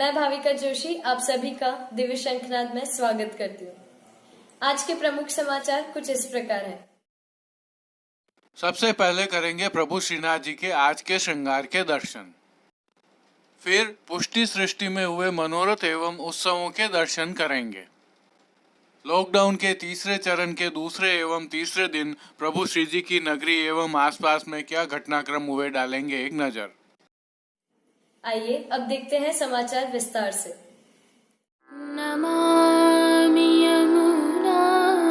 मैं भाविका जोशी आप सभी का दिव्य शंखनाद में स्वागत करती हूँ। आज के प्रमुख समाचार कुछ इस प्रकार हैं। सबसे पहले करेंगे प्रभु श्रीनाथ जी के आज के श्रृंगार के दर्शन। फिर पुष्टि सृष्टि में हुए मनोरथ एवं उत्सवों के दर्शन करेंगे। लॉकडाउन के तीसरे चरण के दूसरे एवं तीसरे दिन प्रभु श्री जी की नगरी एवं आसपास में क्या घटनाक्रम हुए डालेंगे एक नजर। आइए अब देखते हैं समाचार विस्तार से। नमामि यमुनामं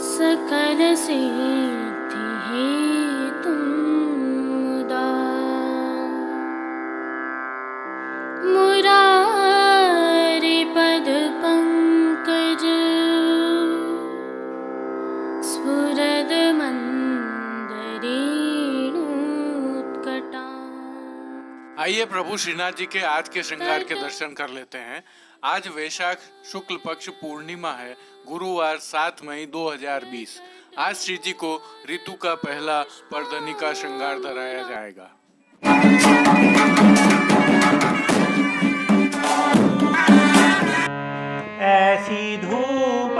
सकल सिद्धि हेतुं मुदा मुरारि पद पंकज स्फुरद मंदरेणुत्कटा। आइए प्रभु श्रीनाथ जी के आज के श्रृंगार के दर्शन कर लेते हैं। आज वैशाख शुक्ल पक्ष पूर्णिमा है, गुरुवार 7 मई 2020। आज श्री जी को ऋतु का पहला परधनी का श्रृंगार धराया जाएगा। ऐसी धूप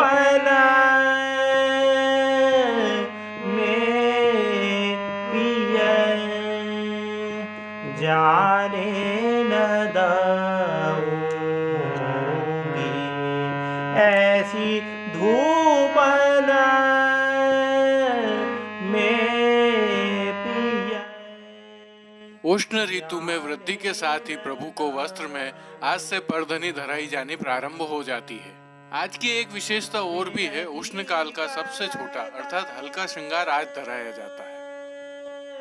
में पिया जाने न दूंगी, ऐसी धूप में पिया। उष्ण ऋतु में वृद्धि के साथ ही प्रभु को वस्त्र में आज से परधनी धराई जानी प्रारंभ हो जाती है। आज की एक विशेषता और भी है, उष्ण काल का सबसे छोटा अर्थात हल्का श्रृंगार आज धराया जाता है।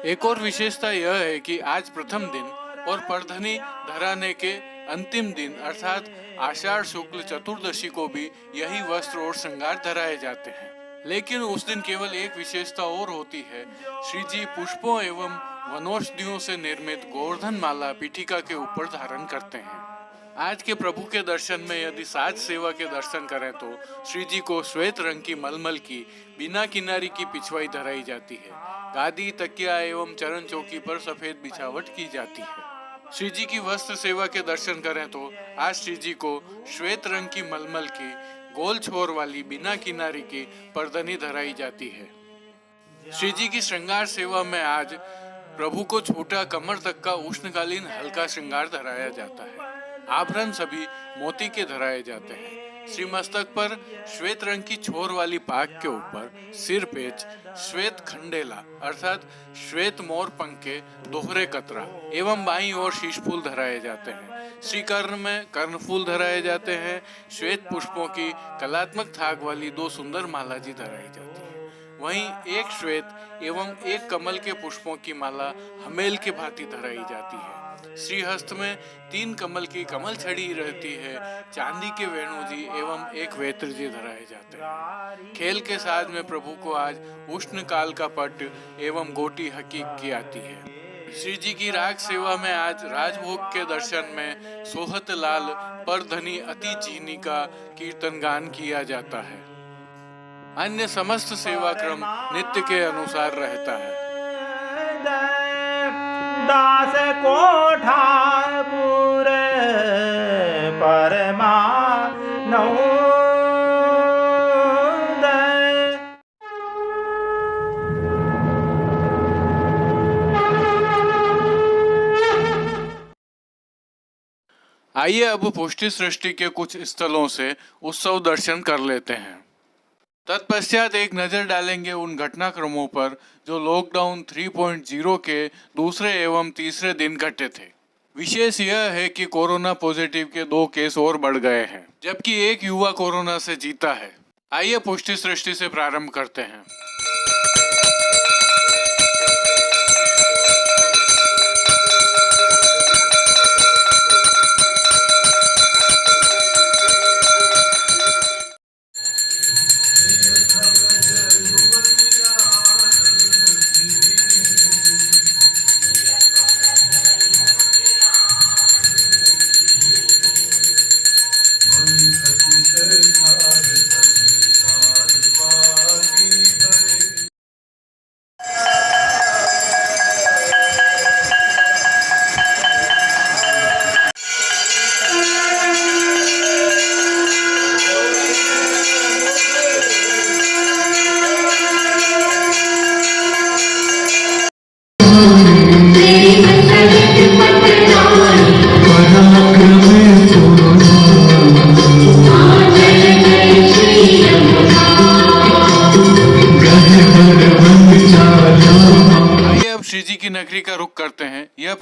एक और विशेषता यह है कि आज प्रथम दिन और परधनी धराने के अंतिम दिन अर्थात आषाढ़ शुक्ल चतुर्दशी को भी यही वस्त्र और श्रृंगार धराए जाते हैं। लेकिन उस दिन केवल एक विशेषता और होती है, श्री जी पुष्पों एवं वनौषधियों से निर्मित गोवर्धन माला पीठिका के ऊपर धारण करते हैं। आज के प्रभु के दर्शन में यदि साज सेवा के दर्शन करें तो श्री जी को श्वेत रंग की मलमल की बिना किनारी की पिछवाई धराई जाती है। गादी, तकिया एवं चरण चौकी पर सफेद बिछावट की जाती है। श्री जी की वस्त्र सेवा के दर्शन करें तो आज श्री जी को श्वेत रंग की मलमल की गोल छोर वाली बिना किनारी की परधनी धराई जाती है। श्री जी की श्रृंगार सेवा में आज प्रभु को छोटा कमर तक का उष्णकालीन हल्का श्रृंगार धराया जाता है। आभरण सभी मोती के धराए जाते हैं। श्री मस्तक पर श्वेत रंग की छोर वाली पाग के ऊपर सिर पेच, श्वेत खंडेला अर्थात श्वेत मोर पंख के दोहरे कतरा एवं बाईं ओर शीश फूल धराए जाते हैं। श्री कर्ण में कर्णफूल धराए जाते हैं। श्वेत पुष्पों की कलात्मक थाक वाली 2 सुंदर माला जी धराई जाती है। वहीं एक श्वेत एवं एक कमल के पुष्पों की माला हमेल के भांति धराई जाती है। श्री हस्त में 3 कमल की कमल छड़ी रहती है। चांदी के वेणु जी एवं एक वेत्र जी धराए जाते हैं। खेल के साज में प्रभु को आज उष्ण काल का पट एवं गोटी हकीक की आती है। श्री जी की राग सेवा में आज राजभोग के दर्शन में सोहत लाल परधनी अति चीनी का कीर्तन गान किया जाता है। अन्य समस्त सेवा क्रम नित्य के अनुसार रहता है। दास को ठाकुर परमानंद। आइए अब पुष्टि सृष्टि के कुछ स्थलों से उत्सव दर्शन कर लेते हैं। तत्पश्चात एक नजर डालेंगे उन घटनाक्रमों पर जो लॉकडाउन 3.0 के दूसरे एवं तीसरे दिन घटे थे। विशेष यह है कि कोरोना पॉजिटिव के 2 केस और बढ़ गए हैं, जबकि एक युवा कोरोना से जीता है। आइए पुष्टि सृष्टि से प्रारंभ करते हैं।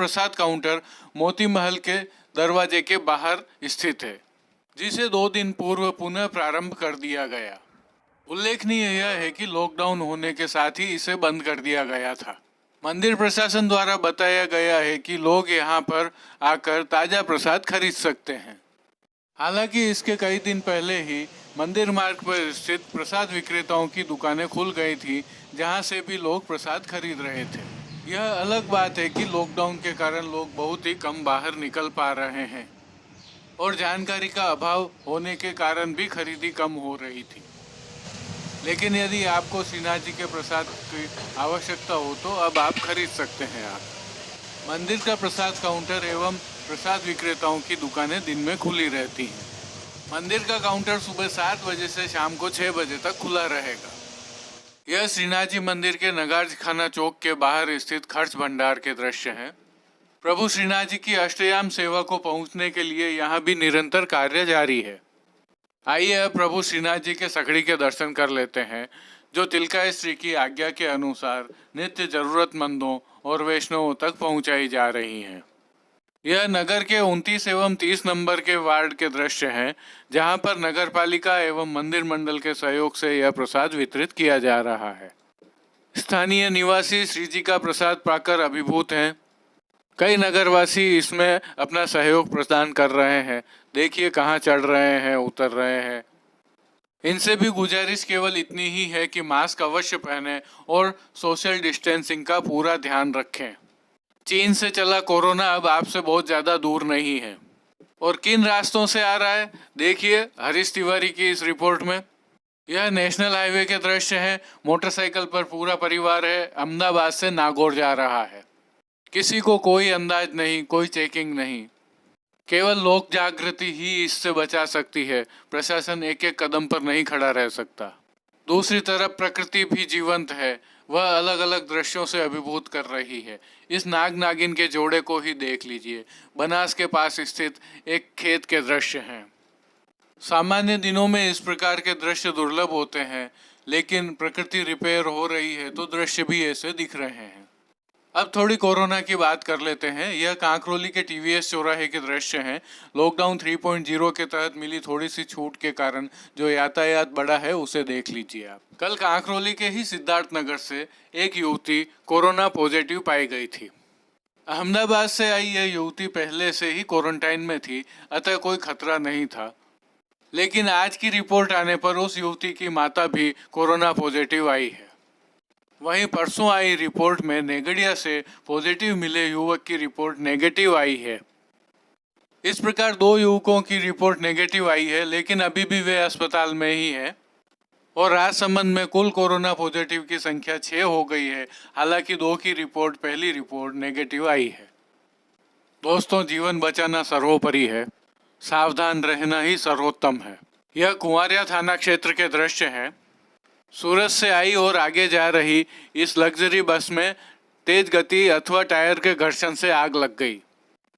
प्रसाद काउंटर मोती महल के दरवाजे के बाहर स्थित है, जिसे 2 दिन पूर्व पुनः प्रारंभ कर दिया गया। उल्लेखनीय यह है कि लॉकडाउन होने के साथ ही इसे बंद कर दिया गया था। मंदिर प्रशासन द्वारा बताया गया है कि लोग यहाँ पर आकर ताजा प्रसाद खरीद सकते हैं। हालांकि इसके कई दिन पहले ही मंदिर मार्ग पर स्थित प्रसाद विक्रेताओं की दुकानें खुल गई थी, जहाँ से भी लोग प्रसाद खरीद रहे थे। यह अलग बात है कि लॉकडाउन के कारण लोग बहुत ही कम बाहर निकल पा रहे हैं और जानकारी का अभाव होने के कारण भी खरीदी कम हो रही थी। लेकिन यदि आपको श्रीनाथ जी के प्रसाद की आवश्यकता हो तो अब आप खरीद सकते हैं। आप मंदिर का प्रसाद काउंटर एवं प्रसाद विक्रेताओं की दुकानें दिन में खुली रहती हैं। मंदिर का काउंटर सुबह 7 बजे से शाम को 6 बजे तक खुला रहेगा। यह श्रीनाथ जी मंदिर के नगारखाना चौक के बाहर स्थित खर्च भंडार के दृश्य हैं। प्रभु श्रीनाथ जी की अष्टयाम सेवा को पहुंचने के लिए यहाँ भी निरंतर कार्य जारी है। आइए अब प्रभु श्रीनाथ जी के सखड़ी के दर्शन कर लेते हैं, जो तिलकाय श्री की आज्ञा के अनुसार नित्य जरूरतमंदों और वैष्णवों तक पहुंचाई जा रही हैं। यह नगर के 29 एवं 30 नंबर के वार्ड के दृश्य हैं, जहां पर नगर पालिका एवं मंदिर मंडल के सहयोग से यह प्रसाद वितरित किया जा रहा है। स्थानीय निवासी श्री जी का प्रसाद पाकर अभिभूत हैं। कई नगरवासी इसमें अपना सहयोग प्रदान कर रहे हैं। देखिए कहाँ चढ़ रहे हैं, उतर रहे हैं। इनसे भी गुजारिश केवल इतनी ही है कि मास्क अवश्य पहनें और सोशल डिस्टेंसिंग का पूरा ध्यान रखें। चीन से चला कोरोना अब आपसे बहुत ज़्यादा दूर नहीं है। और किन रास्तों से आ रहा है, देखिए हरीश तिवारी की इस रिपोर्ट में। यह नेशनल हाईवे के दृश्य हैं। मोटरसाइकिल पर पूरा परिवार है, अहमदाबाद से नागौर जा रहा है। किसी को कोई अंदाज नहीं, कोई चेकिंग नहीं। केवल लोक जागृति ही इससे बचा सकती है। प्रशासन एक एक कदम पर नहीं खड़ा रह सकता। दूसरी तरफ प्रकृति भी जीवंत है, वह अलग अलग दृश्यों से अभिभूत कर रही है। इस नाग नागिन के जोड़े को ही देख लीजिए। बनास के पास स्थित एक खेत के दृश्य हैं। सामान्य दिनों में इस प्रकार के दृश्य दुर्लभ होते हैं, लेकिन प्रकृति रिपेयर हो रही है तो दृश्य भी ऐसे दिख रहे हैं। अब थोड़ी कोरोना की बात कर लेते हैं। यह कांकरोली के टीवीएस चौराहे के दृश्य हैं। लॉकडाउन 3.0 के तहत मिली थोड़ी सी छूट के कारण जो यातायात बढ़ा है उसे देख लीजिए आप। कल कांकरोली के ही सिद्धार्थ नगर से एक युवती कोरोना पॉजिटिव पाई गई थी। अहमदाबाद से आई यह युवती पहले से ही क्वारंटाइन में थी, अतः कोई खतरा नहीं था। लेकिन आज की रिपोर्ट आने पर उस युवती की माता भी कोरोना पॉजिटिव आई है। वहीं परसों आई रिपोर्ट में नेगड़िया से पॉजिटिव मिले युवक की रिपोर्ट नेगेटिव आई है। इस प्रकार 2 युवकों की रिपोर्ट नेगेटिव आई है, लेकिन अभी भी वे अस्पताल में ही है। और राजसमंद में कुल कोरोना पॉजिटिव की संख्या 6 हो गई है। हालांकि 2 की रिपोर्ट, पहली रिपोर्ट नेगेटिव आई है। दोस्तों, जीवन बचाना सर्वोपरि है, सावधान रहना ही सर्वोत्तम है। यह कुंवारिया थाना क्षेत्र के दृश्य हैं। सूरत से आई और आगे जा रही इस लग्जरी बस में तेज गति अथवा टायर के घर्षण से आग लग गई।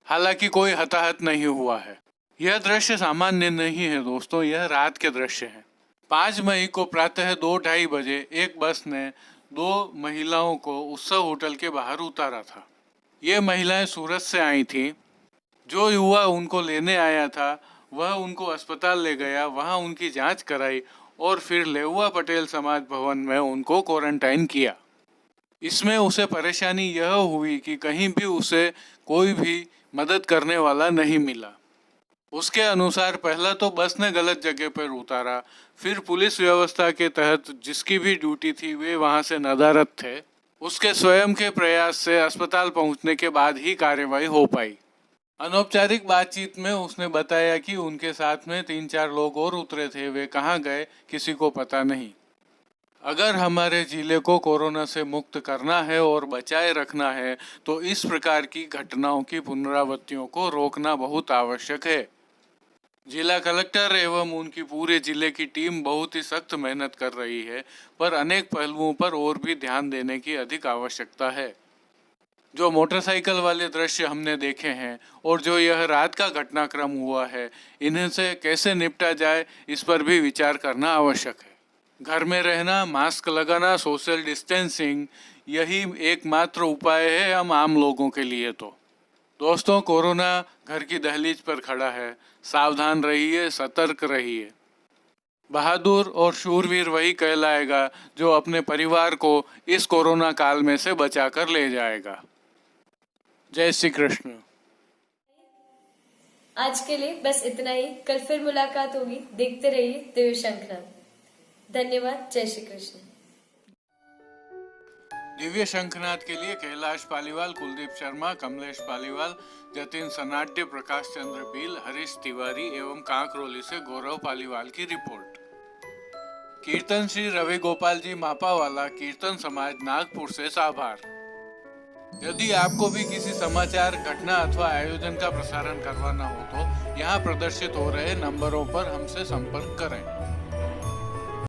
हालांकि कोई हताहत नहीं हुआ है। यह दृश्य सामान्य नहीं है दोस्तों, यह रात के दृश्य हैं। 5 मई को प्रातः 2-2:30 बजे एक बस ने 2 महिलाओं को उत्सव होटल के बाहर उतारा था। ये महिलाएं सूरत से आई थीं। जो युवा उनको लेने आया था वह उनको अस्पताल ले गया, वहाँ उनकी जांच कराई और फिर लेउआ पटेल समाज भवन में उनको क्वारंटाइन किया। इसमें उसे परेशानी यह हुई कि कहीं भी उसे कोई भी मदद करने वाला नहीं मिला। उसके अनुसार पहला तो बस ने गलत जगह पर उतारा, फिर पुलिस व्यवस्था के तहत जिसकी भी ड्यूटी थी वे वहां से नदारद थे। उसके स्वयं के प्रयास से अस्पताल पहुंचने के बाद ही कार्रवाई हो पाई। अनौपचारिक बातचीत में उसने बताया कि उनके साथ में 3-4 लोग और उतरे थे, वे कहाँ गए किसी को पता नहीं। अगर हमारे जिले को कोरोना से मुक्त करना है और बचाए रखना है तो इस प्रकार की घटनाओं की पुनरावृत्तियों को रोकना बहुत आवश्यक है। जिला कलेक्टर एवं उनकी पूरे जिले की टीम बहुत ही सख्त मेहनत कर रही है, पर अनेक पहलुओं पर और भी ध्यान देने की अधिक आवश्यकता है। जो मोटरसाइकिल वाले दृश्य हमने देखे हैं और जो यह रात का घटनाक्रम हुआ है, इन्हें से कैसे निपटा जाए इस पर भी विचार करना आवश्यक है। घर में रहना, मास्क लगाना, सोशल डिस्टेंसिंग, यही एकमात्र उपाय है हम आम लोगों के लिए। तो दोस्तों, कोरोना घर की दहलीज पर खड़ा है। सावधान रहिए, सतर्क रहिए। बहादुर और शूरवीर वही कहलाएगा जो अपने परिवार को इस कोरोना काल में से बचाकर ले जाएगा। जय श्री कृष्ण। आज के लिए बस इतना ही। कल फिर मुलाकात होगी। देखते रहिए दिव्य शंखनाद। धन्यवाद। जय श्री कृष्ण। दिव्य शंखनाद के लिए कैलाश पालीवाल, कुलदीप शर्मा, कमलेश पालीवाल, जतिन सनाट्य, प्रकाश चंद्र बील, हरीश तिवारी एवं कांकरोली से गौरव पालीवाल की रिपोर्ट। कीर्तन श्री रवि गोपाल जी मापावाला, कीर्तन समाज, नागपुर से आभार। यदि आपको भी किसी समाचार, घटना अथवा आयोजन का प्रसारण करवाना हो तो यहाँ प्रदर्शित हो रहे नंबरों पर हमसे संपर्क करें।